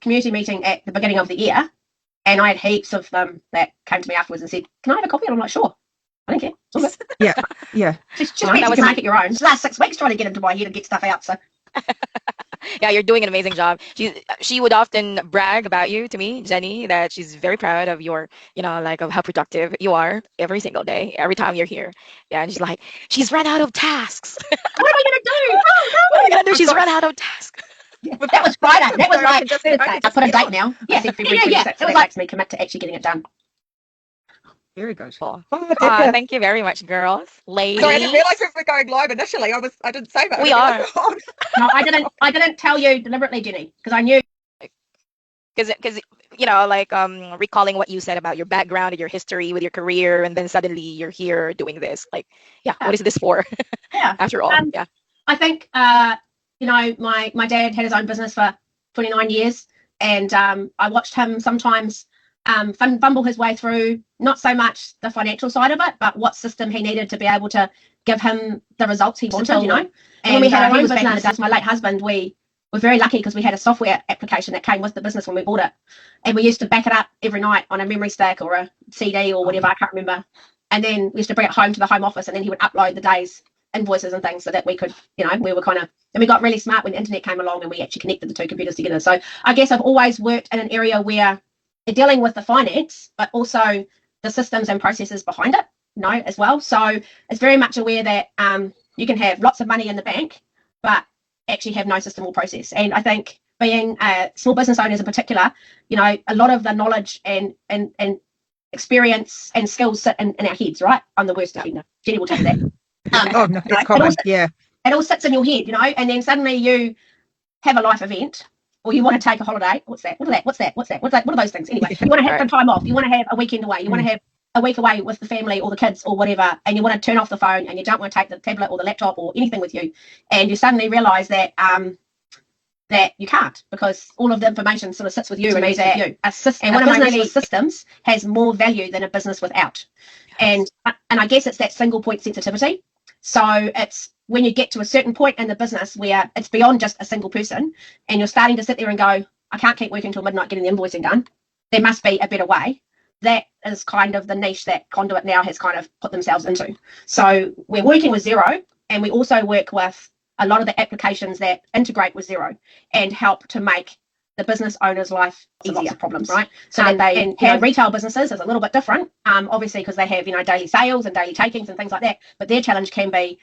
community meeting at the beginning of the year, and I had heaps of them that came to me afterwards and said, "Can I have a copy?" And I'm like, "Sure." I don't care. It's all good. Yeah. Just you can make it your own. It's the last 6 weeks trying to get into my head and get stuff out. So Yeah, you're doing an amazing job. She would often brag about you to me, Jenny, that she's very proud of your, like of how productive you are every single day, every time you're here. Yeah, and she's like, she's run out of tasks. what am I going to do? What am I going to do? She's run out of tasks. Yeah, that was Friday. That was like Thursday. I put a date now. Yeah, February 26th. Yeah. So that makes me commit to actually getting it done. Very good. Thank you very much, girls. Ladies. Sorry, I didn't realise we were going live initially. I didn't say that. We are. No, I didn't tell you deliberately, Jenny, because I knew. Because recalling what you said about your background and your history with your career, and then suddenly you're here doing this. Like, what is this for? Yeah. After all, I think my dad had his own business for 29 years, and I watched him sometimes fumble his way through not so much the financial side of it, but what system he needed to be able to give him the results he wanted, And when we had our own business, my late husband, we were very lucky because we had a software application that came with the business when we bought it, and we used to back it up every night on a memory stick or a CD or whatever, I can't remember, and then we used to bring it home to the home office, and then he would upload the day's invoices and things so that we could, we were kind of, and we got really smart when the internet came along and we actually connected the two computers together. So I guess I've always worked in an area where they're dealing with the finance, but also the systems and processes behind it, as well. So it's very much aware that you can have lots of money in the bank, but actually have no system or process. And I think being small business owners in particular, a lot of the knowledge and experience and skills sit in our heads, right? I'm the worst offender. Jenny will tell you that. No, that's common. It all sits in your head, and then suddenly you have a life event, or you want to take a holiday. What's that? What are those things? Anyway, you want to have some time off. You want to have a weekend away. You want to have a week away with the family or the kids or whatever, and you want to turn off the phone and you don't want to take the tablet or the laptop or anything with you, and you suddenly realise that that you can't, because all of the information sort of sits with you and is at you. A system, and one of my really systems has more value than a business without. Yes. And I guess it's that single point sensitivity. So it's when you get to a certain point in the business where it's beyond just a single person, and you're starting to sit there and go, I can't keep working till midnight getting the invoicing done. There must be a better way. That is kind of the niche that Conduit now has kind of put themselves into. So we're working with Xero, and we also work with a lot of the applications that integrate with Xero and help to make the business owner's life easier. Lots of problems, right? So that they have retail businesses is a little bit different, obviously, because they have daily sales and daily takings and things like that. But their challenge can be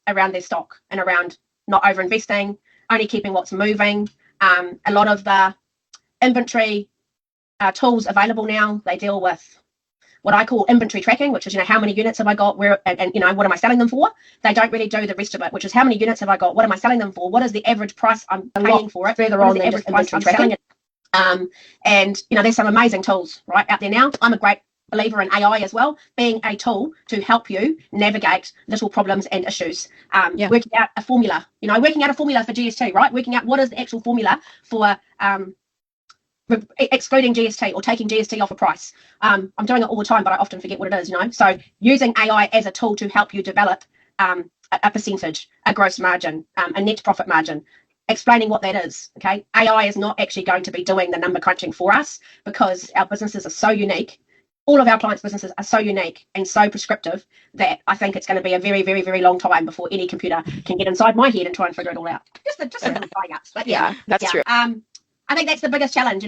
around their stock and around not over investing, only keeping what's moving. A lot of the inventory tools available now, they deal with what I call inventory tracking, which is how many units have I got, where, and what am I selling them for. They don't really do the rest of it, which is how many units have I got, what am I selling them for, what is the average price I'm paying for it, further on the average price I'm selling it. And there's some amazing tools right out there now. I'm a great believer in AI as well, being a tool to help you navigate little problems and issues. Working out a formula, working out a formula for GST, right? Working out what is the actual formula for excluding GST or taking GST off a price. I'm doing it all the time, but I often forget what it is, So using AI as a tool to help you develop a percentage, a gross margin, a net profit margin, explaining what that is, okay? AI is not actually going to be doing the number crunching for us, because our businesses are so unique. All of our clients' businesses are so unique and so prescriptive that I think it's going to be a very, very, very long time before any computer can get inside my head and try and figure it all out. Just a little ups. But that's true. I think that's the biggest challenge,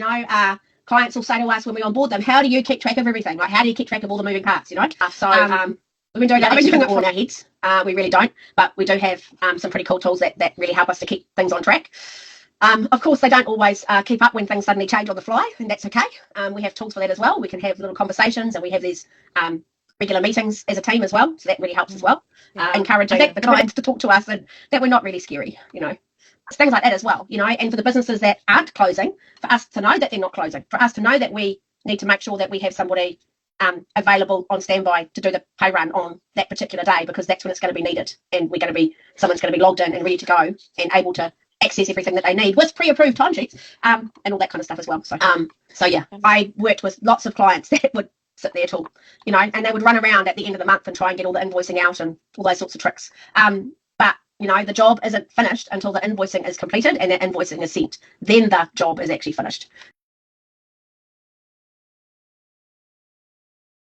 clients will say to us when we onboard them, how do you keep track of everything? Like, how do you keep track of all the moving parts, So we've been doing it all in our heads. We really don't, but we do have some pretty cool tools that really help us to keep things on track. Of course, they don't always keep up when things suddenly change on the fly, and that's okay. We have tools for that as well. We can have little conversations, and we have these regular meetings as a team as well, so that really helps as well. Encouraging the clients to talk to us, and that we're not really scary, Things like that as well, and for the businesses that aren't closing, for us to know that they're not closing, for us to know that we need to make sure that we have somebody available on standby to do the pay run on that particular day, because that's when it's going to be needed, and someone's going to be logged in and ready to go and able to access everything that they need with pre-approved timesheets and all that kind of stuff as well. So I worked with lots of clients that would sit there till, and they would run around at the end of the month and try and get all the invoicing out and all those sorts of tricks. But You know, the job isn't finished until the invoicing is completed and that invoicing is sent. Then the job is actually finished.